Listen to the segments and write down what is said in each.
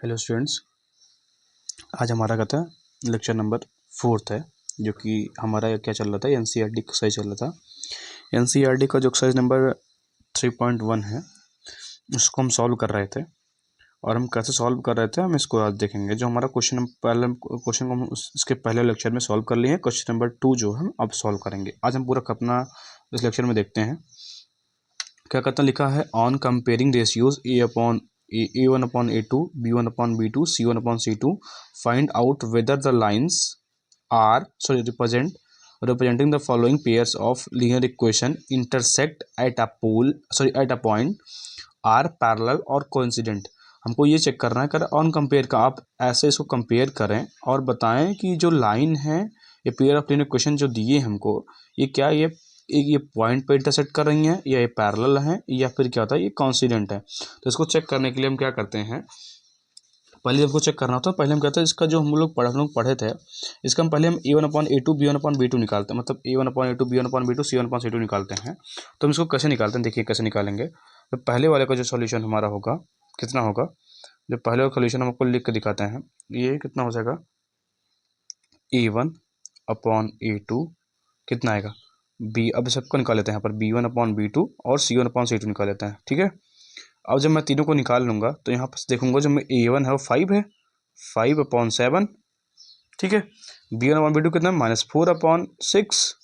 Hello students, आज हमारा कहता है लेक्चर नंबर 4 है, जो कि हमारा क्या चल रहा था, एनसीईआरटी एक्सरसाइज चल रहा था। एनसीईआरटी का जो एक्सरसाइज नंबर 3.1 है उसको हम सॉल्व कर रहे थे। और हम कैसे सॉल्व कर रहे थे हम इसको आज देखेंगे। जो हमारा क्वेश्चन को हम इसके पहले लेक्चर में सॉल्व कर लिए हैं। क्वेश्चन नंबर 2 जो हम अब सॉल्व करेंगे। आज हम पूरा अपना इस लेक्चर में देखते हैं। क्या कहता लिखा है, on comparing ratios A1/A2, B1/B2, C1/C2, find out whether the lines are representing the following pairs of linear equation intersect at a point are parallel और coincident। हमको ये चेक करना है, कर ऑन कंपेयर का आप ऐसे इसको कंपेयर करें और बताएं कि जो लाइन है ये पेयर ऑफ लिनियर इक्वेशन जो दिए हमको, ये क्या ये पॉइंट पे इंटरसेक्ट कर रही हैं, या ये पैरेलल हैं, या फिर क्या होता है ये कॉन्सिडेंट है। तो इसको चेक करने के लिए हम क्या करते हैं, पहले हमको चेक करना होता है। पहले हम कहते हैं इसका जो हम लोग पढ़े थे, इसका हम पहले हम A1/A2 B1/B2 निकालते हैं, मतलब A1/A2 B1/B2 C1/C2 निकालते हैं। तो हम इसको कैसे निकालते हैं, देखिए कैसे निकालेंगे। तो पहले वाले का जो सॉल्यूशन हमारा होगा कितना होगा, जो पहले वाला सॉल्यूशन हम आपको लिख के दिखाते हैं, ये कितना हो जाएगा, A1/A2 कितना आएगा बी। अब सबको निकाल लेते हैं, यहाँ पर B1/B2 और C1/C2 निकाल लेते हैं, ठीक है। अब जब मैं तीनों को निकाल लूँगा तो यहाँ पर देखूंगा जो मैं A1 है वो 5 है, 5/7, ठीक है। B1/B2 कितना है, -4/6,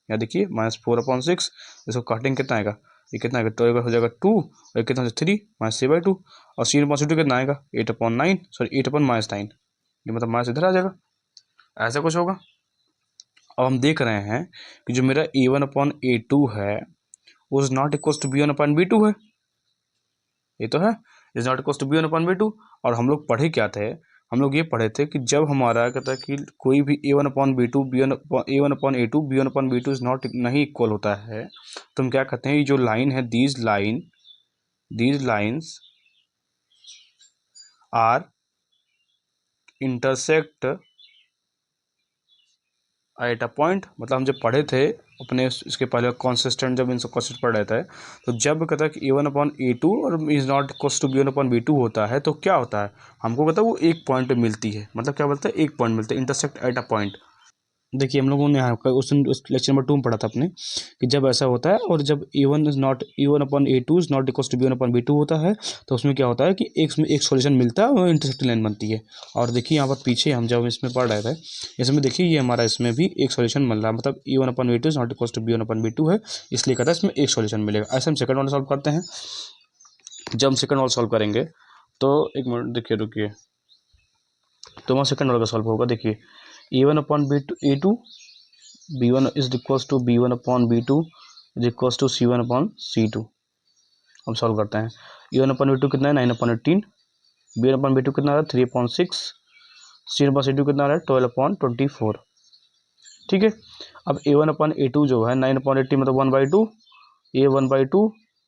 यहाँ देखिए -4/6। इसको काटेंगे कितना आएगा, ये कितना आएगा, 12 हो जाएगा 2, और ये कितना 3 -3/2, और C1/C2 कितना आएगा 8/9, सॉरी 8/-9, ये मतलब माइनस इधर आ जाएगा, ऐसा कुछ होगा। अब हम देख रहे हैं कि जो मेरा A1/A2 है वो is not equal to B1/B2 है, ये तो है, is not equal to B1/B2। और हम लोग पढ़े क्या थे, हम लोग ये पढ़े थे कि जब हमारा कहता है कि कोई भी A1/B2 A1/A2 B1/B2 is not नहीं इक्वल होता है, तो हम क्या कहते हैं, ये जो लाइन है, these lines are intersect at a point. मतलब हम जब पढ़े थे अपने इसके पहले कॉन्सिस्टेंट, जब इनसे कॉन्सेप्ट पढ़ रहे थे, तो जब कहता है कि A1/A2 और is not equal to B1/B2 होता है, तो क्या होता है, हमको कहता है वो एक पॉइंट पे मिलती है। मतलब क्या बोलता है, एक पॉइंट मिलता है, इंटरसेक्ट एट अ पॉइंट। देखिए हम लोगों ने यहाँ का उस लेक्चर नंबर 2 में पढ़ा था अपने, कि जब ऐसा होता है और जब A1/A2 is not equal to B1/B2 होता है, तो उसमें क्या होता है कि एक सॉल्यूशन मिलता है और इंटरसेक्टिंग लाइन बनती है। और देखिए यहाँ पर पीछे हम जब इसमें पढ़ रहे थे, इसमें देखिए ये हमारा इसमें भी एक सॉल्यूशन मिल रहा है, मतलब A1/A2 is not equal to B1/B2 है, इसलिए कहता है इसमें एक सॉल्यूशन मिलेगा। ऐसे हम सेकंड वाला सॉल्व करते हैं। जब हम सेकंड वाला सॉल्व करेंगे तो एक मिनट देखिए, रुकिए, तो वहाँ सेकंड वाला का सॉल्व होगा। देखिए A1/A2 B1 is equals to B1/B2 is equals to C1/C2। अब सॉल्व करते हैं। A1/B2 कितना है 9/18, B1/B2 कितना है 3/6, C1/C2 कितना है 12/24, ठीक है। अब A1/A2 जो है 9/18 मतलब 1/2, ये 1/2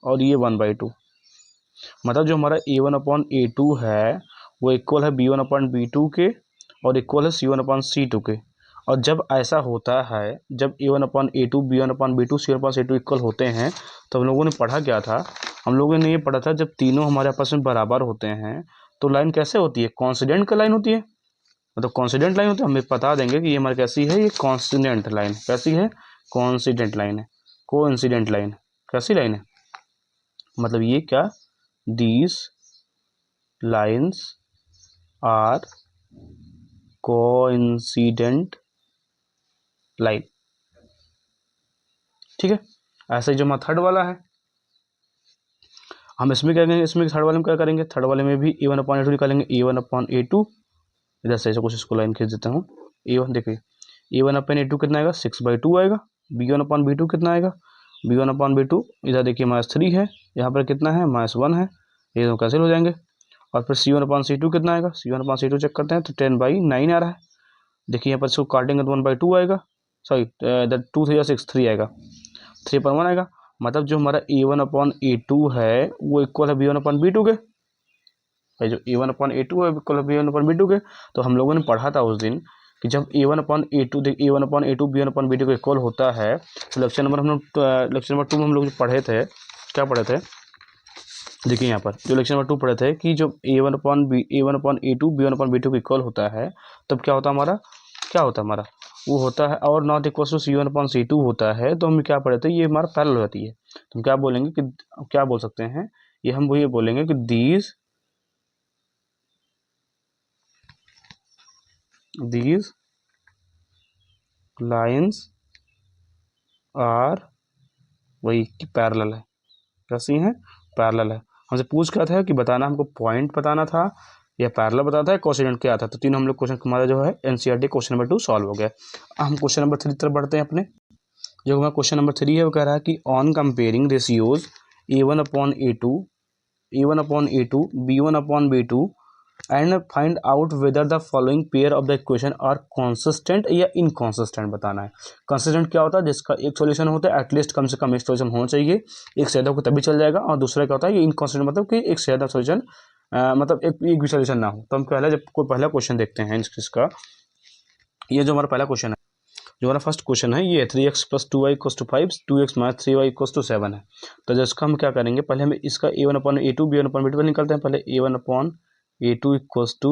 और ये 1/2, मतलब जो हमारा A1/A2 है वो इक्वल है B1/B2 के और इक्वल है C1/C2 के। और जब ऐसा होता है, जब A1/A2 B1/B2 C1/C2 इक्वल होते हैं, तो हम लोगों ने पढ़ा क्या था, हम लोगों ने ये पढ़ा था जब तीनों हमारे आपस में बराबर होते हैं तो लाइन कैसे होती है, कॉन्सिडेंट का लाइन होती है, मतलब कॉन्सिडेंट लाइन होती है। हमें बता देंगे कि ये हमारी कैसी है, ये कॉन्सिडेंट लाइन कैसी है, कॉन्सिडेंट लाइन है, कोइंसिडेंट लाइन कैसी लाइन है, मतलब ये क्या, these lines are coincident line, ठीक है। ऐसे ही जो हमारा थर्ड वाला है, हम इसमें क्या करेंगे, इसमें थर्ड वाले में क्या करेंगे, थर्ड वाले में भी A1/A2 निकालेंगे, A1/A2 इधर से ऐसे कुछ इसको लाइन खींच देता हूँ। A1 देखिए, A1/A2 कितना आएगा 6/2 आएगा। B1/B2 कितना आएगा, B1/B2 इधर देखिए -3 है, यहाँ पर कितना है -1 है, ये तो कैंसिल हो जाएंगे। और फिर C1/C2 कितना आएगा, C1/C2 चेक करते हैं तो 10/9 आ रहा है। देखिए यहाँ पर इसको काटेंगे तो 1/2 आएगा, सॉरी इधर 2 3 6 3 आएगा, 3/1 आएगा। मतलब जो हमारा A1/A2 है वो इक्वल है B1/B2 के, जो A1/A2 है इक्वल है B1/B2 के। तो हम लोगों ने पढ़ा था उस दिन कि जब A1/A2 B1/B2 के इक्वल होता है, तो लेक्चर नंबर 2 में हम लोग पढ़े थे, क्या पढ़े थे, देखिए यहाँ पर जो लेक्चर नंबर 2 पढ़े थे कि जो A1/A2 B1/B2 को इक्वल होता है, तब क्या होता है हमारा, वो होता है और नॉट इक्वल टू C1/C2 होता है, तो हम क्या पढ़े थे, ये हमारा पैरेलल होती है। तो हम क्या बोलेंगे कि क्या बोल सकते हैं, ये हम वो ये बोलेंगे कि these lines आर वही कि पैरेलल है, कैसी हैं, पैरेलल है। हमसे पूछ क्या था कि बताना, हमको पॉइंट बताना था या पैरेलल बताना था, कोसेडेंट क्या था। तो तीन हम लोग क्वेश्चन हमारा जो है एनसीईआरटी क्वेश्चन नंबर 2 सॉल्व हो गया। अब हम क्वेश्चन नंबर 3 तरफ बढ़ते हैं अपने। जो हमारा क्वेश्चन नंबर 3 है वो कह रहा है कि on comparing ratios A1/A2 B1/B2 and find out whether the following pair of the equation are consistent या इनकॉन्सिस्टेंट बताना है। कंसिस्टेंट क्या होता है, जिसका एक सॉल्यूशन होता है, एटलीस्ट कम से कम एक सॉल्यूशन होना चाहिए, एक से ज़्यादा को तभी चल जाएगा। और दूसरा क्या होता है, ये इनकॉन्सिस्टेंट मतलब कि एक से ज़्यादा सॉल्यूशन मतलब एक भी सॉल्यूशन ना हो। तो हम पहले जब कोई पहला क्वेश्चन देखते हैं इसका, ये जो हमारा पहला क्वेश्चन है, जो हमारा फर्स्ट क्वेश्चन है, ये 3x + 2y = 5 2x - 3y = 7 है। तो जिसका हम क्या करेंगे, पहले हम इसका A1/A2 B1/B2 निकलते हैं। पहले A1/A2 equals to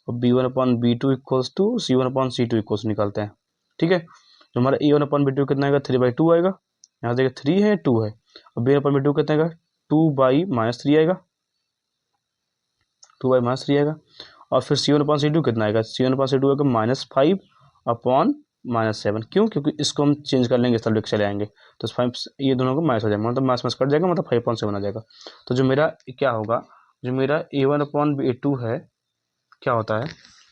B1/B2 equals to C1/C2 equals निकलते हैं। ठीक है, तो हमारा A1/B2 कितना आएगा, 3/2 आएगा। यहाँ देखिए 3 है 2 है, और B1/B2 कितना आएगा, 2/-3 आएगा, 2/-3 आएगा। और फिर C1/C2 कितना आएगा, C1/C2 आएगा -5/-7। क्यों, क्योंकि इसको हम चेंज कर लेंगे, सब लेके चले आएंगे, तो 5 ये दोनों को माइनस हो जाएगा, मतलब माइनस कट जाएगा, मतलब 5/7 आ जाएगा। तो जो मेरा क्या होगा, जो मेरा A1/A2 है, क्या होता है,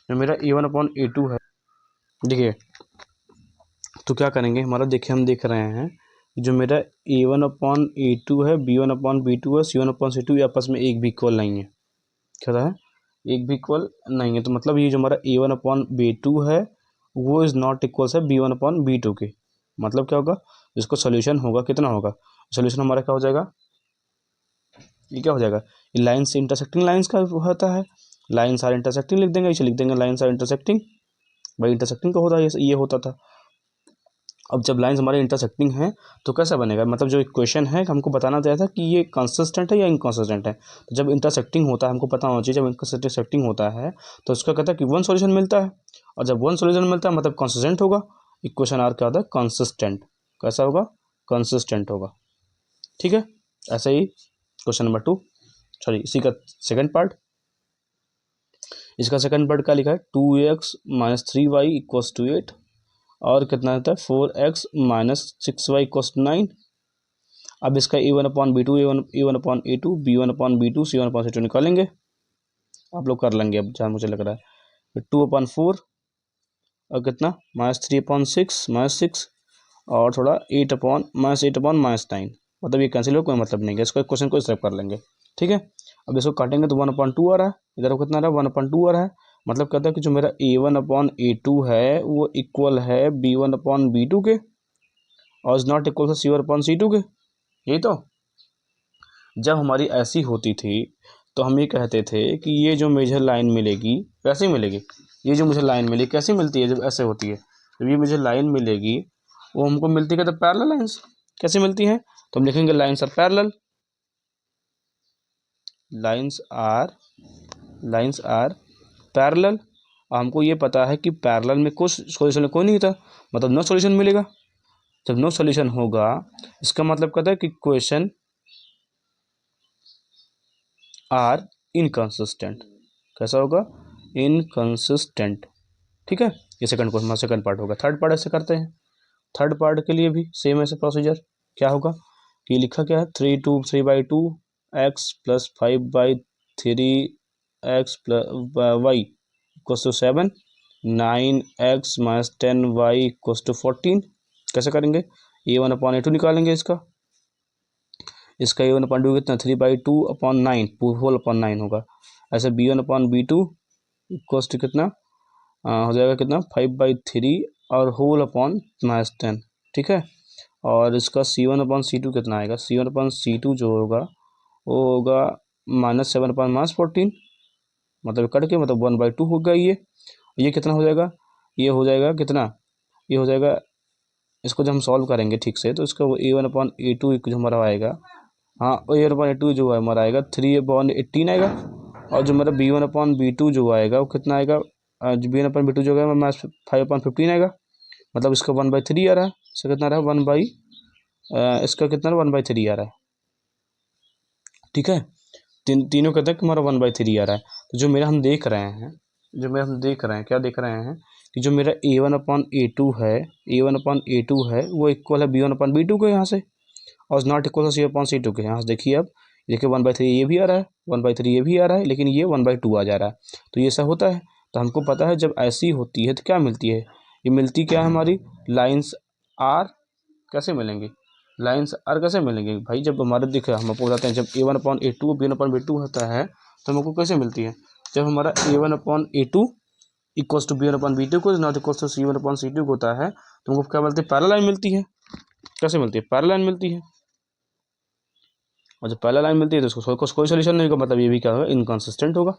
जो मेरा A1/A2 है, देखिए तो क्या करेंगे हमारा, देखिए हम देख रहे हैं जो मेरा A1/A2 है, B1/B2 है, C1/C2 ये आपस में एक भी इक्वल नहीं है। क्या है, एक भी इक्वल नहीं है। तो मतलब ये जो हमारा A1/B2 है वो इज़ नॉट इक्वल है B1/B2 के। मतलब क्या होगा, इसको सोल्यूशन होगा कितना होगा, सोल्यूशन हमारा क्या हो जाएगा, ये क्या हो जाएगा, ये लाइन्स इंटरसेक्टिंग लाइन्स का होता है, लाइन्स आर इंटरसेक्टिंग लिख देंगे, इसे लिख देंगे लाइन्स आर इंटरसेक्टिंग। भाई इंटरसेक्टिंग का होता है, ये होता था। अब जब लाइंस हमारे इंटरसेक्टिंग हैं तो कैसा बनेगा, मतलब जो इक्वेशन है हमको बताना चाहिए था कि ये कंसिस्टेंट है या इनकंसिस्टेंट है। तो जब इंटरसेक्टिंग होता है हमको पता होना चाहिए, जब इंटरसेक्टिंग होता है तो उसका कहता है कि वन सॉल्यूशन मिलता है, और जब वन सॉल्यूशन मिलता है मतलब कंसिस्टेंट होगा। इक्वेशन आर क्या होता है, कंसिस्टेंट। कैसा होगा, कंसिस्टेंट होगा। ठीक है, ऐसे ही क्वेश्चन नंबर 2, सॉरी इसी का सेकंड पार्ट, इसका सेकंड पार्ट क्या लिखा है, 2x - 3y = 8 और कितना होता है 4x - 6y = 9। अब इसका A1/B2 A1/A2 B1/B2 C1/C2 निकालेंगे, आप लोग कर लेंगे अब जहाँ मुझे लग रहा है। फिर 2/4 और कितना -3/6 और थोड़ा 8/-9, मतलब ये कैंसिल हो, कोई मतलब नहीं है, इसको क्वेश्चन को स्टेप कर लेंगे। ठीक है, अब इसको काटेंगे तो 1/2 आ रहा है, इधर कितना आ रहा है 1/2 आ रहा है। मतलब कहता है कि जो मेरा A1/A2 है वो इक्वल है B1/B2 के और is not equal to C1/C2 के। यही तो, जब हमारी ऐसी होती थी तो हम ये कहते थे कि ये जो मुझे लाइन मिलेगी कैसे मिलेगी, ये जो मुझे लाइन मिली कैसे मिलती है, जब ऐसे होती है, जब ये मुझे लाइन मिलेगी वो हमको मिलती है तो पैरेलल लाइंस। कैसे मिलती हैं, तो हम लिखेंगे lines are parallel, lines are lines are parallel. और हमको ये पता है कि पैरेलल में कुछ सॉल्यूशन कोई नहीं था, मतलब नो सॉल्यूशन मिलेगा। जब नो सॉल्यूशन होगा इसका मतलब कहता है कि क्वेश्चन आर इनकंसिस्टेंट। कैसा होगा, इनकंसिस्टेंट। ठीक है, ये सेकंड क्वेश्चन सेकंड पार्ट होगा। थर्ड पार्ट ऐसे करते हैं, थर्ड पार्ट के लिए भी सेम ऐसे प्रोसीजर। क्या होगा कि लिखा क्या है, 3/2 x + 5/3 x + y = 7 9x - 10y = 14। कैसे करेंगे, A1/A2 निकालेंगे, इसका A1/2 कितना 3/2/9 होल अपॉन 9 होगा। ऐसे B1/B2 इक्वल्स टू कितना हो जाएगा, कितना 5/3 और होल अपॉन -10। ठीक है, और इसका C1/C2 कितना आएगा, C1/C2 जो होगा वो होगा -7/14, मतलब कट के मतलब 1/2 होगा। ये कितना हो जाएगा, ये हो जाएगा कितना, ये हो जाएगा, इसको जब हम सॉल्व करेंगे ठीक से तो इसका A1/A2 जो हमारा आएगा हाँ, A1/A2 जो है हमारा आएगा 3/18 आएगा। और जो मेरा B1/B2 जो आएगा वो कितना आएगा, जो B1/B2 जो आएगा माइनस 5/15 आएगा। मतलब इसका 1/3 आ रहा है। इसका कितना आ रहा है इसका कितना 1/3 आ रहा है। ठीक है, तीनों कहते हैं कि हमारा 1/3 आ रहा है। तो जो मेरा हम देख रहे हैं, क्या देख रहे हैं कि जो मेरा A1/A2 है, वो इक्वल है B1/B2 के यहाँ से, और नॉट इक्वल C/C2 के यहाँ से। देखिए अब, देखिए 1/3 ये भी आ रहा है, 1/3 ये भी आ रहा है, लेकिन ये 1/2 आ जा रहा है। तो ये ऐसा होता है। तो हमको पता है जब ऐसी होती है तो क्या मिलती है, ये मिलती क्या है हमारी लाइन्स आर। कैसे मिलेंगी लाइन्स आर, कैसे मिलेंगे भाई, जब हमारे दिखे हम आपको बताते हैं, जब A1/A2 B1/B2 होता है तो हमको कैसे मिलती है, जब हमारा A1/A2 इक्वल्स टू B1/B2 को नॉट इक्वल्स टू C1/C2 को होता है तो हमको क्या मिलती है, पैरेलल लाइन मिलती है। कैसे मिलती है, पैरेलल लाइन मिलती है। और जब पैरेलल लाइन मिलती है तो उसको कोई सोल्यूशन नहीं होगा, मतलब ये भी क्या होगा, इनकंसिस्टेंट होगा।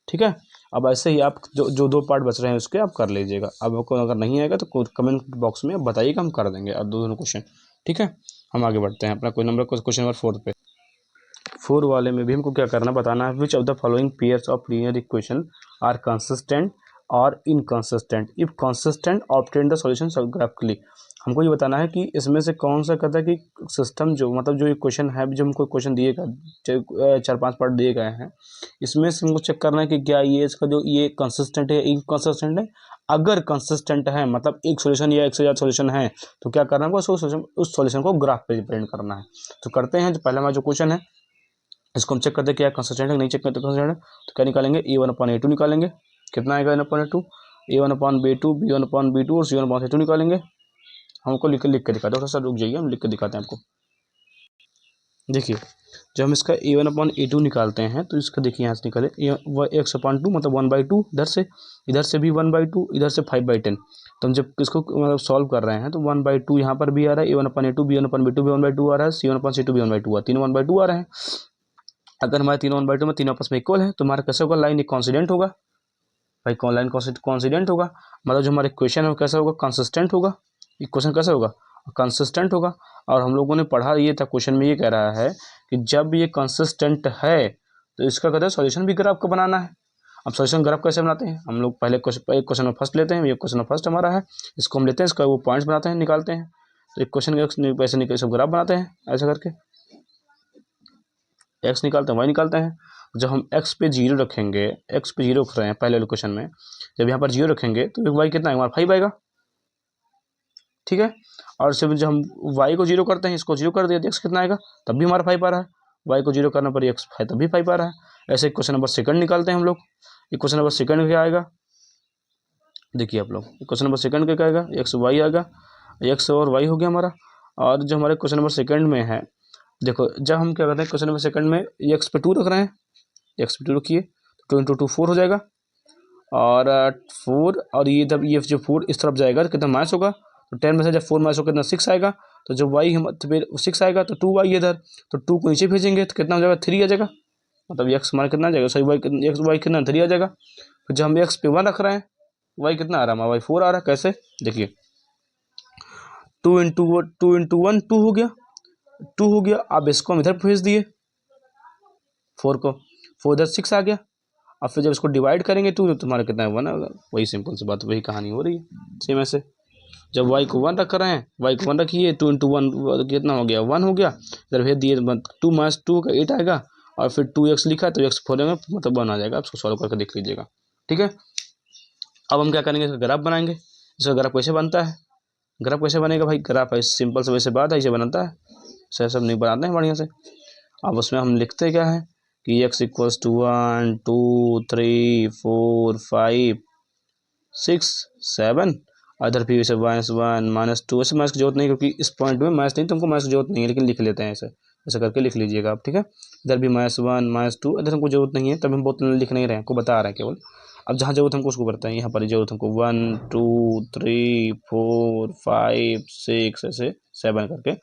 ठीक है, अब ऐसे ही आप जो दो पार्ट बच रहे हैं उसके आप कर लीजिएगा। अब आपको अगर नहीं आएगा तो कमेंट बॉक्स में बताइएगा, हम कर देंगे अब दोनों क्वेश्चन। ठीक है, हम आगे बढ़ते हैं अपना क्वेश्चन नंबर 4 पे। 4 वाले में भी हमको क्या करना, बताना है which of the following pairs of linear equation are consistent और inconsistent, if consistent obtain the solution graphically. हमको ये बताना है कि इसमें से कौन सा कहता है कि सिस्टम जो मतलब जो इक्वेशन है, जो हमको क्वेश्चन दिए गए 4-5 पार्ट दिए गए हैं, इसमें से हमको चेक करना है कि क्या ये इसका जो ये कंसिस्टेंट है, इनकंसिस्टेंट है। अगर कंसिस्टेंट है मतलब एक सॉल्यूशन या एक से ज़्यादा सॉल्यूशन है, तो क्या करना है, उस सॉल्यूशन को ग्राफ पे रिप्रेजेंट करना है। तो करते हैं, जो पहला हमारा जो क्वेश्चन है इसको हम चेक करते हैं क्या कंसिस्टेंट है, नहीं चेक करते कंसिस्टेंट है तो क्या निकालेंगे, A1/A2 निकालेंगे। कितना आएगा A1/A2, A1/B2, B1/B2 और C1/C2 निकालेंगे। हमको लिख के दिखाते हैं, थोड़ा सा रुक जाइए, हम लिख के दिखाते हैं आपको। देखिए, जब हम इसका A1/A2 निकालते हैं तो इसका देखिए यहाँ से निकाले x/2 मतलब 1/2, इधर से भी 1/2, इधर से 5/10। तो हम जब इसको मतलब सॉल्व कर रहे हैं तो 1/2 यहाँ पर भी आ रहा है, A1/A2 B1/B2 भी 1/2 आ रहा है, C1/C2 भी 1/2 तीनों 1/2 आ रहे हैं। अगर हमारे तीनों 1/2 में तीनों आपस में इक्वल है तो हमारा कैसे होगा, लाइन कॉन्सिडेंट होगा भाई, लाइन कॉन्सिडेंट होगा। मतलब जो हमारा इक्वेशन है वो कैसा होगा, कंसिस्टेंट होगा। इक्वेशन कैसा होगा, कंसिस्टेंट होगा। और हम लोगों ने पढ़ा ये था, क्वेश्चन में ये कह रहा है कि जब ये कंसिस्टेंट है तो इसका कहते हैं सॉल्यूशन भी ग्राफ को बनाना है। अब सॉल्यूशन ग्राफ कैसे बनाते हैं, हम लोग पहले क्वेश्चन में फर्स्ट लेते हैं, ये क्वेश्चन में फर्स्ट हमारा है, इसको हम लेते हैं, इसका वो पॉइंट्स बनाते हैं, निकालते हैं। तो एक क्वेश्चन पैसे निकल सब ग्राफ बनाते हैं ऐसा करके, एक्स निकालते हैं, वाई निकालते हैं। जब हम एक्स पे जीरो रखेंगे, एक्स पे जीरो रख रहे हैं पहले लोकेशन में, जब यहाँ पर जीरो रखेंगे तो वाई कितना है हमारा 5 आएगा। ठीक है, और सिर्फ जब हम वाई को जीरो करते हैं, इसको जीरो कर दिया तो एक्स कितना आएगा, तब भी हमारा 5 आ रहा है। वाई को जीरो करने पर एक्स 5 तब भी 5 आ रहा है। ऐसे क्वेश्चन नंबर सेकंड निकालते हैं हम लोग। क्वेश्चन नंबर सेकंड क्या आएगा, देखिए आप लोग, क्वेश्चन नंबर सेकंड क्या आएगा, एक्स वाई आएगा, एक्स और वाई हो गया हमारा। और जो हमारे क्वेश्चन नंबर सेकंड में है, देखो जब हम क्या करते हैं क्वेश्चन नंबर सेकंड में एक्स पे 2 रख रहे हैं, एक्स पे 2 रखिए तो 2 इंटू 2 4 हो जाएगा। और 4 और ये जब ये जो 4 इस तरफ जाएगा तो कितना माइनस होगा, तो 10 में से जब 4 माइनस होगा कितना 6 आएगा। तो जब वाई हम तो फिर 6 आएगा तो 2 वाई इधर, तो 2 को नीचे भेजेंगे तो कितना हो जाएगा 3 आ जाएगा। मतलब एक्स हमारा कितना आ जाएगा, सॉरी वाई, एक्स वाई कितना 3 आ जाएगा। फिर जब हम एक्स पे 1 रख रहे हैं, वाई कितना आ रहा है हमारा, वाई 4 आ रहा है। कैसे, देखिए 2 इंटू 1 2 हो गया, 2 हो गया। अब इसको हम इधर भेज दिए 4 को, 4 इधर 6 आ गया। अब फिर जब इसको डिवाइड करेंगे 2 तो तुम्हारा कितना है 1 होगा। वही सिंपल सी बात, वही कहानी हो रही है सेम ऐसे। जब y को 1 रख रहे हैं, y को 1 रखिए, 2 इंटू 1 कितना हो गया 1 हो गया। इधर भेज दिए 2 माइनस 2 का 8 आएगा। और फिर 2x लिखा तो x फोड़े में मतलब 1 आ जाएगा। आप इसको सॉल्व करके देख लीजिएगा। ठीक है, अब हम क्या करेंगे, इसका ग्राफ बनाएंगे। इसका ग्राफ कैसे बनता है, ग्राफ कैसे बनेगा भाई, ग्राफ ऐसे सिंपल से वैसे बात है, ऐसे बनता है, सही सब नहीं बनाते हैं बढ़िया से। अब उसमें हम लिखते क्या है कि x इक्वल्स टू 1 2 3 4 5 6 7। अदर भी वैसे -1 -2, वैसे माइनस की जरूरत नहीं क्योंकि इस पॉइंट में माइनस नहीं, तुमको माइनस की जरूरत नहीं है, लेकिन लिख लेते हैं ऐसे ऐसे करके लिख लीजिएगा आप। ठीक है, इधर भी -1 -2, इधर हमको जरूरत नहीं है, तब हम बहुत लिख नहीं रहे हैं, को बता रहे हैं केवल। अब जहाँ जरूरत हमको उसको करते हैं, यहाँ पर जरूरत हमको 1 2 3 4 5 6 ऐसे 7 करके।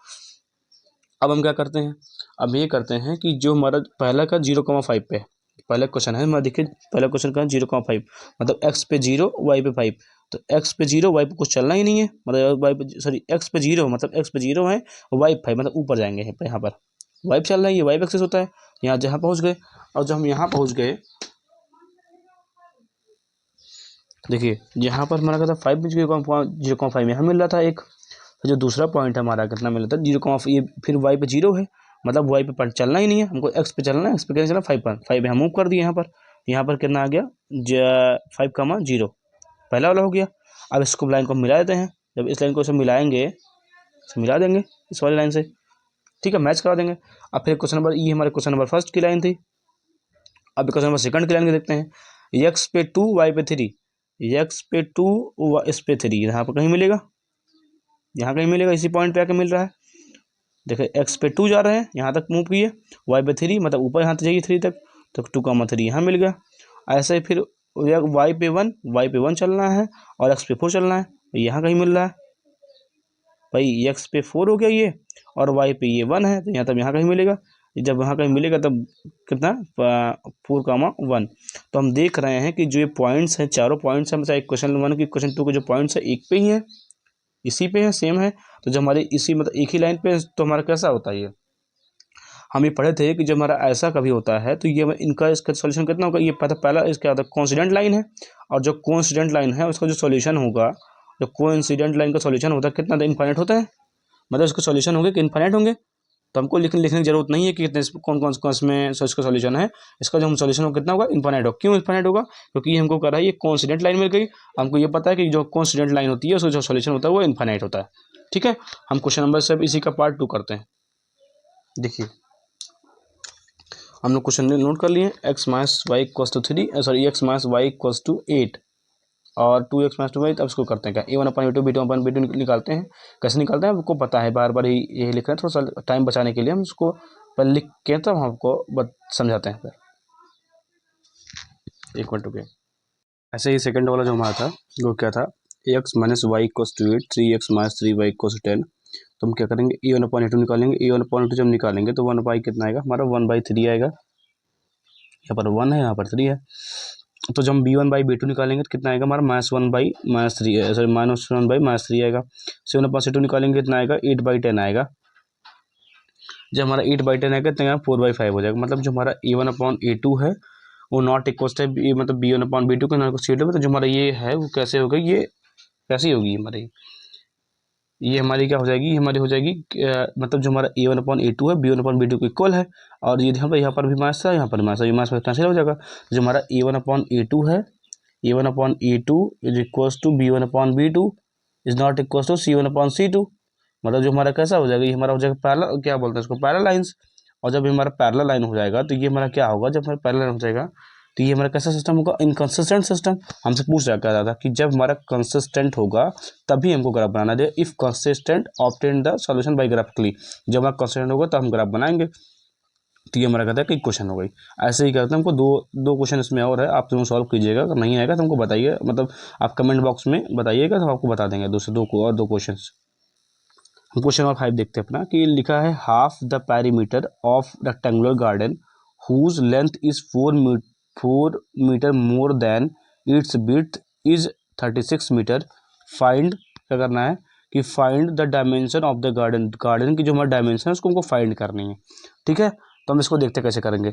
अब हम क्या करते हैं, अब ये करते हैं कि जो हमारा पहला का 0,5 पे पहला क्वेश्चन है हमारा, देखिए पहला क्वेश्चन का 0,5 मतलब x पे 0 y पे 5। तो x पे 0 y पे कुछ चलना ही नहीं है, मतलब y पे सॉरी x पे 0 मतलब x पे 0 है, y पे 5 मतलब ऊपर जाएंगे यहाँ पर। वाई पे चल रहा है, ये वाई एक्सिस होता है। यहाँ जहाँ पहुँच गए, और जब हम यहाँ पहुँच गए, देखिए यहाँ पर हमारा क्या था 5.0.5 यहाँ मिल रहा था एक। जो दूसरा पॉइंट हमारा कितना मिला था 0, ये फिर वाई पे 0 है, मतलब वाई पे चलना ही नहीं है हमको, एक्स पे चलना है। एक्स पे क्या चलना 5 पर, 5 यहाँ मूव कर दिए। यहाँ पर कितना आ गया 5,0 पहला वाला हो गया। अब इसको लाइन को मिला देते हैं। जब इस लाइन को इसे मिलाएंगे, इसे मिला देंगे इस वाली लाइन से, ठीक है, मैच करा देंगे। अब फिर क्वेश्चन नंबर, ये हमारे क्वेश्चन नंबर फर्स्ट की लाइन थी। अब क्वेश्चन नंबर सेकंड की लाइन को देखते हैं। एक्स पे 2 वाई पे 3, एक्स पे 2 इस पे 3, यहाँ पर कहीं मिलेगा, यहाँ कहीं मिलेगा, इसी पॉइंट पे आके मिल रहा है। देखिए एक्स पे 2 जा रहे हैं, यहाँ तक मूव किए, वाई पे 3 मतलब ऊपर यहाँ तक जाइए 3 तक, तो 2,3 यहाँ मिल गया। ऐसे ही फिर वाई पे 1 चलना है, और एक्स पे 4 चलना है, यहाँ कहीं मिल रहा है भाई, एक्स पे 4 हो गया ये, और वाई पे ये 1 है, तो यहाँ तब यहाँ कहीं मिलेगा। जब यहाँ कहीं मिलेगा तब कितना 4,1। तो हम देख रहे हैं कि जो ये पॉइंट्स हैं, चारों पॉइंट्स हैं, मतलब क्वेश्चन 1 की क्वेश्चन 2 के जो पॉइंट्स है एक पे ही है, इसी पे है, सेम है। तो जब हमारे इसी मतलब एक ही लाइन पे, तो हमारा कैसा होता है ये, हम ये पढ़े थे कि जब हमारा ऐसा कभी होता है तो ये इनका इसका सॉल्यूशन कितना होगा, ये पहला इसका होता है कोइंसिडेंट लाइन है, और जो कोइंसिडेंट लाइन है उसका जो सॉल्यूशन होगा, जो कोइंसिडेंट लाइन का सॉल्यूशन होता है कितना इनफाइनाइट होता है, मतलब उसके सॉल्यूशन होंगे कि इनफाइनाइट होंगे। तो हमको लिखने की जरूरत नहीं है कि कितने कौन कौन कौन में इसका सॉल्यूशन है, इसका जो हम सॉल्यूशन हो कितना होगा इनफाइनाइट होगा। क्यों इनफाइनाइट होगा, क्योंकि हमको कर रहा है ये कोइंसिडेंट लाइन मिल गई। हमको ये पता है कि जो कोइंसिडेंट लाइन होती है उसका जो सॉल्यूशन होता है वो इनफाइनाइट होता है। ठीक है, हम क्वेश्चन नंबर सब इसी का पार्ट 2 करते हैं। देखिए हम लोग क्वेश्चन नोट कर लिए, x minus y equals to 3, sorry x minus y equals to 8 और 2x माइनस 2y। अब इसको करते हैं क्या, a1/b2 b2/b2 निकालते हैं। कैसे निकालते हैं आपको पता है, बार बार ही ये लिख रहे हैं, थोड़ा सा टाइम बचाने के लिए हम इसको पहले लिख के तब हम आपको समझाते हैं फिर। एक मिनट रुकिए। ऐसे ही सेकंड वाला जो हमारा था वो क्या था, x minus y equals to 8, 3x minus 3y equals to 10। तो हम क्या करेंगे a1/a2 निकालेंगे। a1/a2 जब निकालेंगे तो 1 कितना आएगा हमारा 1/3 आएगा। यहाँ पर 1 है, यहाँ पर 3 है। तो जब हम b1/b2 निकालेंगे तो कितना आएगा हमारा -1/-3, सॉरी -1/-3 आएगा। 7/2 निकालेंगे कितना आएगा 8/10 आएगा। जब हमारा 8/10 आएगा तो यहाँ 4/5 हो जाएगा। मतलब जो हमारा a1/a2 है वो नॉट इक्वल है मतलब b1/b2 के नॉट इक्वल। तो जो हमारा ये है वो कैसे होगा, ये कैसी होगी हमारी, ये हमारी क्या हो जाएगी, हमारी हो जाएगी मतलब जो हमारा a1/a2 है b1/b2 को इक्वल है। और ये यहाँ पर भी माइनस था, यहाँ पर माइनस है, ये माइनस कैंसिल हो जाएगा। जो हमारा a1/a2 है, a1/a2 is equals to b1/b2 is not equals to c1/c2। मतलब जो हमारा कैसा हो जाएगा, ये हमारा हो जाएगा पैरेलल, क्या बोलते हैं इसको, पैरेलल लाइंस। और जब हमारा पैरेलल लाइन हो जाएगा तो ये हमारा क्या होगा, जब हमारा पैरेलल लाइन हो जाएगा तो ये हमारा कैसा सिस्टम होगा, इनकंसिस्टेंट सिस्टम। हमसे पूछ रहा क्या था कि जब हमारा कंसिस्टेंट होगा तभी हमको ग्राफ बनाना है। If consistent obtain the solution bye graphically, जब हमारा कंसिस्टेंट होगा तो हम ग्राफ बनाएंगे। तो ये हमारा कहता है कि क्वेश्चन हो गई। ऐसे ही करते हैं, हमको दो क्वेश्चन इसमें और है, आप दोनों सॉल्व कीजिएगा। अगर नहीं आएगा तो हमको बताइए, मतलब आप कमेंट बॉक्स में बताइएगा तो आपको बता देंगे दो क्वेश्चन। हम क्वेश्चन नंबर 5 देखते हैं अपना, कि लिखा है half the perimeter of rectangular garden whose length is 4 metre more than its width is 36 metre. Find, क्या करना है कि find the dimension of the garden, garden की जो हमारा डायमेंशन है उसको हमको फाइंड करनी है। ठीक है, तो हम इसको देखते कैसे करेंगे।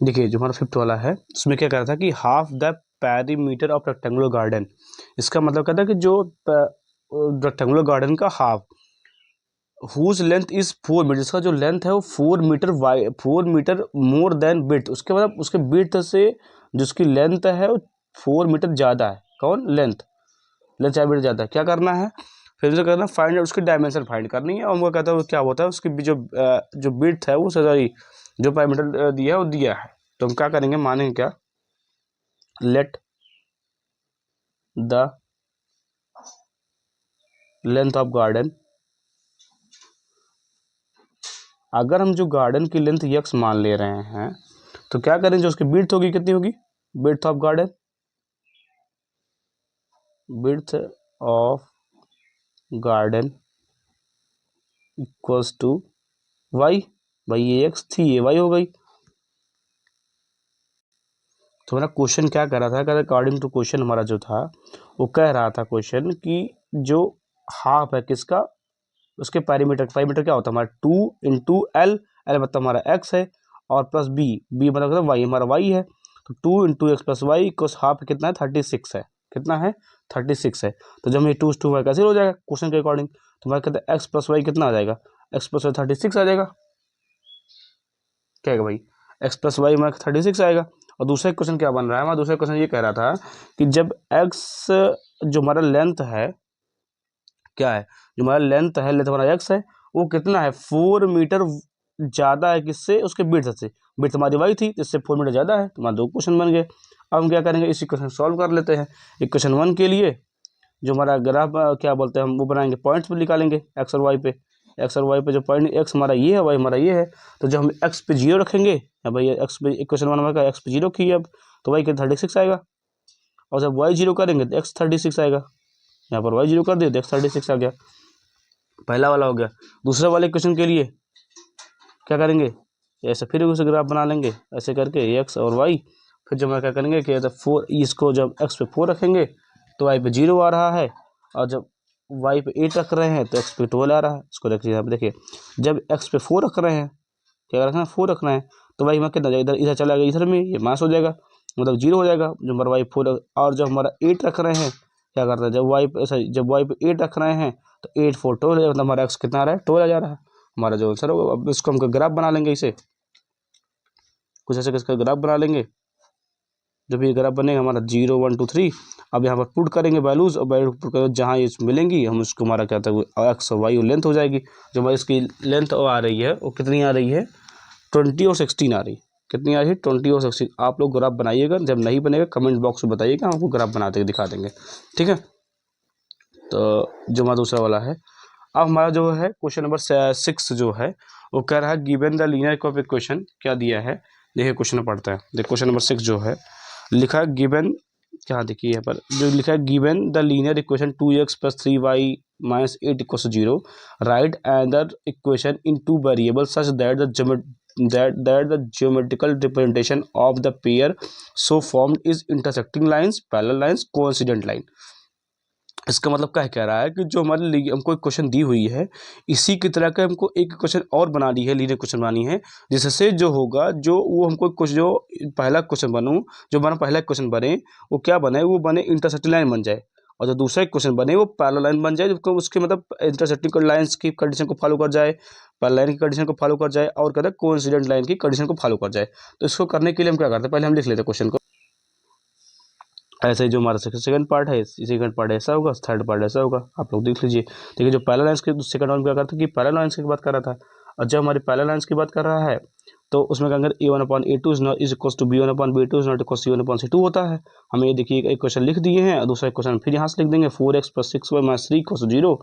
देखिए जो हमारा 5th वाला है उसमें क्या करा था कि half the perimeter of rectangular garden, इसका मतलब कहता है कि जो रेक्टेंगुलर गार्डन का half, whose length is 4 metre, इसका जो लेंथ है वो 4 मीटर मोर देन विड्थ, उसके बाद उसके विड्थ से जो उसकी लेंथ है वो 4 मीटर ज़्यादा है। कौन, लेंथ 4 मीटर ज़्यादा है। क्या करना है फिर उसे करना, फाइंड उसकी डायमेंशन फाइंड करनी है। और वो कहता है वो क्या होता है, उसकी जो विड्थ है वो सॉरी जो पैरामीटर दिया है वो दिया है। तो हम क्या करेंगे, मानेंगे क्या, let the length of garden, अगर हम जो गार्डन की लेंथ यक्स मान ले रहे हैं तो क्या करें, जो उसकी विड्थ होगी कितनी होगी, width of garden, width of garden equals to y, भाई ये एक्स थी ये वाई हो गई। तो हमारा क्वेश्चन क्या कह रहा था, अगर अकॉर्डिंग टू क्वेश्चन हमारा जो था वो कह रहा था क्वेश्चन कि जो हाफ है किसका, उसके पैरीमीटर क्या होता है हमारा 2 × L एल मतलब हमारा एक्स है और प्लस बी, बी मतलब वाई, हमारा वाई है। तो 2 into x plus y equals half कितना है 36 है, कितना है 36 है। तो जब ये 2 टू वाई कैसे हो जाएगा क्वेश्चन के अकॉर्डिंग, तो हमारा कहते हैं एक्स प्लस वाई कितना आ जाएगा, एक्स प्लस वाई 36 आ जाएगा, क्या है भाई एक्स प्लस वाई हमारा 36 आएगा। और दूसरा क्वेश्चन क्या बन रहा है हमारा, दूसरा क्वेश्चन ये कह रहा था कि जब एक्स जो हमारा लेंथ है, क्या है जो हमारा लेंथ है, लेंथ हमारा एक्स है, वो कितना है 4 मीटर ज़्यादा है किससे, उसके बिड्थ से, बिड्थ हमारी वाई थी इससे 4 मीटर ज़्यादा है, तो हमारे 2 क्वेश्चन बन गए। अब हम क्या करेंगे इस इक्वेशन सॉल्व कर लेते हैं। इक्वेशन 1 के लिए जो हमारा ग्राफ क्या बोलते हैं हम वो बनाएंगे, पॉइंट्स भी निकालेंगे एक्स और वाई पे, एक्स और वाई पे जो पॉइंट एक्स हमारा ये है वाई हमारा ये है, तो जब हम एक्स पे 0 रखेंगे, अब भाई एक्स पे इक्वेशन 1 हमारा एक्स पे 0 की अब, तो वाई के 36 आएगा, और जब वाई 0 करेंगे तो एक्स 36 आएगा, यहाँ पर वाई 0 कर दिए तो एक्स 36 आ गया, पहला वाला हो गया। दूसरे वाले क्वेश्चन के लिए क्या करेंगे, ऐसे फिर उसे ग्राफ बना लेंगे ऐसे करके एक्स और वाई, फिर जब हम क्या करेंगे कि 4 इसको जब एक्स पे 4 रखेंगे तो वाई पे 0 आ रहा है, और जब वाई पे 8 रख रहे हैं तो एक्स पे 12 आ रहा है। इसको देखिए यहाँ पे देखिए, जब एक्स पे 4 रख रहे हैं, क्या रखना है 4 रखना है, तो वाई हमारा कितना इधर इधर चला गया, इधर में ये माइनस हो जाएगा, मतलब 0 हो जाएगा जो हमारा वाई 4, और जब हमारा 8 रख रहे हैं क्या करते हैं, जब वाई पे सॉरी जब वाई पे 8 रख रहे हैं तो 8 4 12, मतलब हमारा एक्स कितना आ रहा है 12 आ जा रहा है हमारा जो आंसर होगा। अब इसको हम ग्राफ बना लेंगे, इसे कुछ ऐसे इसका ग्राफ बना लेंगे। जब ये ग्राफ बनेगा हमारा 0 1 2 3, अब यहाँ पर पुट करेंगे वैल्यूज़, और वैल्यू पुट करेंगे जहाँ ये मिलेंगी हम उसको हमारा क्या था एक्स और वाई लेंथ हो जाएगी। जो हमारी इसकी लेंथ आ रही है वो कितनी आ रही है 20 और 16 आ रही, कितनी आ रही है 20 और 16। आप लोग ग्राफ बनाइएगा, जब नहीं बनेगा कमेंट बॉक्स में बताइएगा, हम आपको ग्राफ बनाते हुए दिखा देंगे, ठीक है। तो जो हमारा दूसरा वाला है, अब हमारा जो है क्वेश्चन नंबर 6 जो है वो कह रहा है गिवन द लीनियर इक्वेशन, क्या दिया है देखिए क्वेश्चन पढ़ते हैं। देखिए क्वेश्चन नंबर 6 जो है लिखा है गिवन, क्या देखिए यहाँ पर जो लिखा है given the linear equation 2x + 3y - 8 = 0, right another equation in 2 variables such that the geometrical representation of the pair so formed is intersecting lines, parallel lines, coincident line। इसका मतलब क्या कह रहा है कि जो हमारे लिए हमको एक क्वेश्चन दी हुई है, इसी की तरह का हमको एक क्वेश्चन और बनानी है, लीनियर क्वेश्चन बनानी है, जिससे जो होगा जो वो हमको कुछ जो पहला क्वेश्चन बनूँ, जो हमारा पहला क्वेश्चन बने वो क्या बने, वो बने इंटरसेक्टिंग लाइन बन जाए, और जो दूसरा क्वेश्चन बने वो पैरेलल लाइन बन जाए, जबकि उसके मतलब इंटरसेक्टिंग लाइन्स की कंडीशन को फॉलो कर जाए, पैरेलल लाइन की कंडीशन को फॉलो कर जाए, और कहते हैं कोइंसिडेंट लाइन की कंडीशन को फॉलो कर जाए। तो इसको करने के लिए हम क्या करते हैं, पहले हम लिख लेते हैं क्वेश्चन को ऐसे ही, जो हमारा सेकंड पार्ट है सेकंड पार्ट ऐसा होगा, थर्ड पार्ट ऐसा होगा, आप लोग देख लीजिए। देखिए जो पैरेलल लाइंस के सेकंड वन क्या करता है कि पैरेलल लाइंस की बात कर रहा था, और जब हमारी पैरेलल लाइंस की बात कर रहा है तो उसमें क्या करेंगे a1/a2 is equal to b1/b2 is not equal to c1/c2 होता है। हमें ये देखिए एक क्वेश्चन लिख दिए हैं, और दूसरा क्वेश्चन फिर यहाँ से लिख देंगे 4x + 6y - 3 = 0।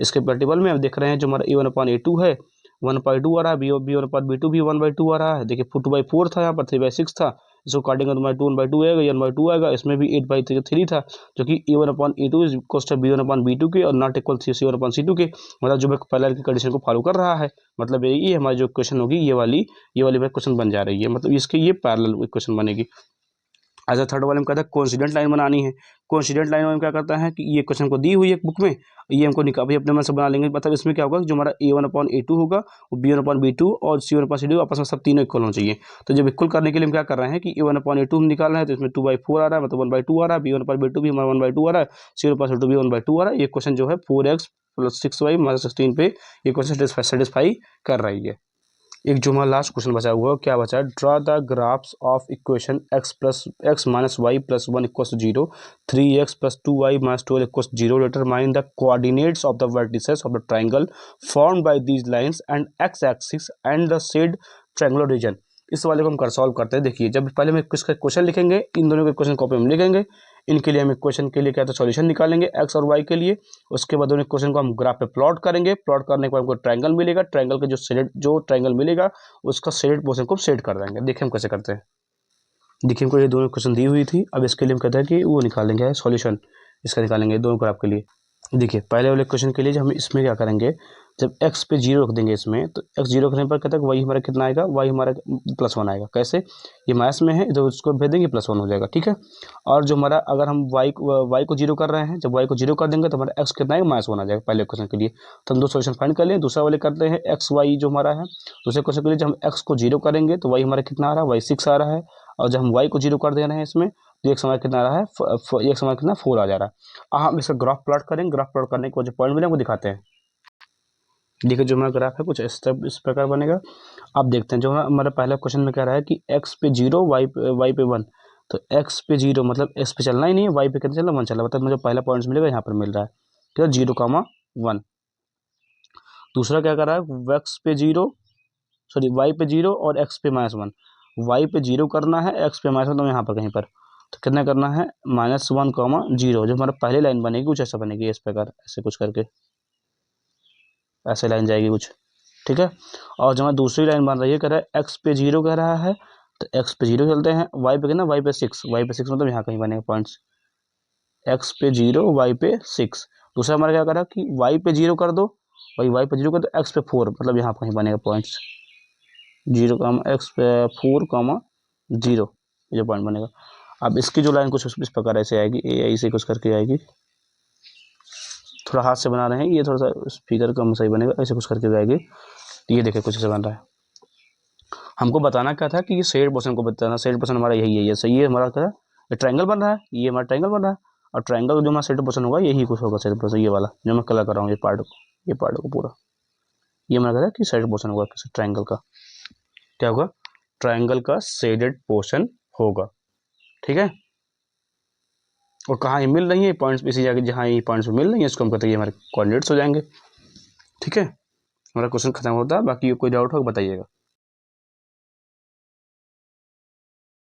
इसके प्रैक्टिकल में हम देख रहे हैं जो हमारा a1/a2 है 1/2 आ रहा है, b1/b2 भी 1/2 आ रहा है। देखिए 2/4 था, यहाँ पर 3/6 था, इसको काटेंगे तो हमारा 2/2 आएगा, 1/2 आएगा, इसमें भी 8/3 था, जो कि a1/a2 is equal to b1/b2 के और नॉट इक्वल c1/c2 के, मतलब जो पैरेलल की कंडीशन को फॉलो कर रहा है। मतलब ये हमारी जो क्वेश्चन होगी ये वाली क्वेश्चन बन जा रही है, मतलब इसकी ये पैरेलल इक्वेशन बनेगी। ऐसा थर्ड वाले में कहता है कोइंसिडेंट लाइन बनानी है। कोइंसिडेंट लाइन में क्या करता है कि ये क्वेश्चन को दी हुई है बुक में, ये हमको निकाल भाई अपने मन से बना लेंगे। मतलब इसमें क्या होगा जो हमारा a1/a2 होगा वो b1/b2 और c1/c2 आपस में सब तीनों इक्वल होना चाहिए। तो जब इक्वल करने के लिए हम क्या कर रहे हैं कि a1/a2 हम निकाल रहे हैं, तो इसमें 2/4 आ रहा है, मतलब 1/2 आ रहा है, b1/b2 भी हमारा 1/2 आ रहा है, c1/c2 भी 1/2 आ रहा है। ये क्वेश्चन जो है 4x + 6y - 16 पे ये क्वेश्चन सेटिस्फाई कर रही है। एक जो हमारा लास्ट क्वेश्चन बचा हुआ है क्या बचा है, draw the graphs of equation x - y + 1 = 0, 3x + 2y - 12 = 0, determine the coordinates of the vertices of the triangle formed by these lines and x axis and the said triangular region। इस वाले को हम कर सॉल्व करते हैं। देखिए जब पहले हम इसका क्वेश्चन लिखेंगे, इन दोनों के क्वेश्चन कॉपी में लिखेंगे, इनके लिए हम क्वेश्चन के लिए क्या तो सॉल्यूशन निकालेंगे एक्स और वाई के लिए। उसके बाद दोनों क्वेश्चन को हम ग्राफ पे प्लॉट करेंगे, प्लॉट करने के बाद हमको ट्रायंगल मिलेगा, ट्रायंगल के जो ट्रायंगल मिलेगा उसका शेडेड पोर्शन को शेड कर देंगे। देखिए हम कैसे करते हैं। देखिए हमको ये दोनों क्वेश्चन दी हुई थी, अब इसके लिए हम कहते हैं कि वो निकालेंगे सॉल्यूशन, इसका निकालेंगे दोनों ग्राफ के लिए। देखिए पहले वाले क्वेश्चन के लिए जो हम इसमें क्या करेंगे, जब x पे 0 रख देंगे इसमें, तो x 0 रखने पर कहता है y हमारा कितना आएगा, y हमारा +1 आएगा। कैसे, ये माइनस में है, इधर उसको भेज देंगे +1 हो जाएगा, ठीक है। और जो हमारा, अगर हम y को 0 कर रहे हैं, जब y को 0 कर देंगे तो हमारा x कितना आएगा, -1 आ जाएगा पहले क्वेश्चन के लिए। तो हम दो सोल्यूशन फाइंड कर लिए। दूसरा वाले करते हैं x y जो हमारा है, दूसरे क्वेश्चन के लिए जब हम x को 0 करेंगे तो y हमारा कितना आ रहा है, y 6 आ रहा है। और जब हम y को 0 कर दे रहे हैं इसमें, तो एक समय कितना आ रहा है, एक समय कितना 4 आ जा रहा है। हम इसका ग्राफ प्लॉट करेंगे, ग्राफ प्लॉट करने के बाद जो पॉइंट मिले वो दिखाते हैं। देखिए जो हमारा ग्राफ है कुछ इस प्रकार बनेगा। आप देखते हैं जो हमारा पहला क्वेश्चन में कह रहा है कि x पे 0, y पे 1। तो x पे 0 मतलब x पे चलना ही नहीं है, y पे कितना चलना, 1 चलना, मतलब मुझे पहला पॉइंट मिलेगा यहाँ पर मिल रहा है, ठीक है, 0, 1। दूसरा क्या कर रहा है, x पे 0, सॉरी y पे 0 और x पे -1। y पे 0 करना है, x पे -1, तो यहाँ पर कहीं पर, तो कितना करना है, -1, 0। जो हमारा पहली लाइन बनेगी कुछ ऐसा बनेगी, इस प्रकार ऐसे कुछ करके ऐसे लाइन जाएगी कुछ, ठीक है। और जब हमारी दूसरी लाइन बन रही है, कह रहा है x पे 0 कह रहा है, तो x पे 0 चलते हैं, y पे कितना, y पे 6, मतलब यहाँ कहीं बनेगा पॉइंट्स, x पे 0, y पे 6। दूसरा हमारा क्या करा कि y पे 0 कर दो, वही y पे 0 कर दो, x पे 4, मतलब यहाँ कहीं बनेगा पॉइंट्स 0, x पे 4, 0, ये जो पॉइंट बनेगा। अब इसकी जो लाइन कुछ इस प्रकार ऐसे आएगी, ऐसे कुछ करके आएगी, थोड़ा हाथ से बना रहे हैं, ये थोड़ा सा फिगर कम सही बनेगा, ऐसे कुछ करके जाएगी। ये देखिए कुछ ऐसे बन रहा है। हमको बताना क्या था कि ये शेड पोर्शन को बताना, शेड पोर्शन हमारा यही है, ये सही है हमारा, क्या ये ट्रायंगल बन रहा है, ये हमारा ट्रायंगल बन रहा है। और ट्रायंगल जो हमारा शेड पोर्शन होगा यही कुछ होगा, शेड पोर्शन ये वाला जो मैं कलर कर रहा हूँ, ये पार्ट को, ये पार्ट को पूरा, ये हमारा कहता है कि शेड पोर्शन होगा किसी ट्रायंगल का, क्या होगा, ट्रायंगल का शेडेड पोर्शन होगा, ठीक है। और कहाँ ये मिल रही है पॉइंट्स, इसी जगह जहाँ ये पॉइंट्स मिल रही है इसको हम कहते हैं हमारे कोऑर्डिनेट्स हो जाएंगे, ठीक है। हमारा क्वेश्चन खत्म होता है। बाकी कोई डाउट हो बताइएगा।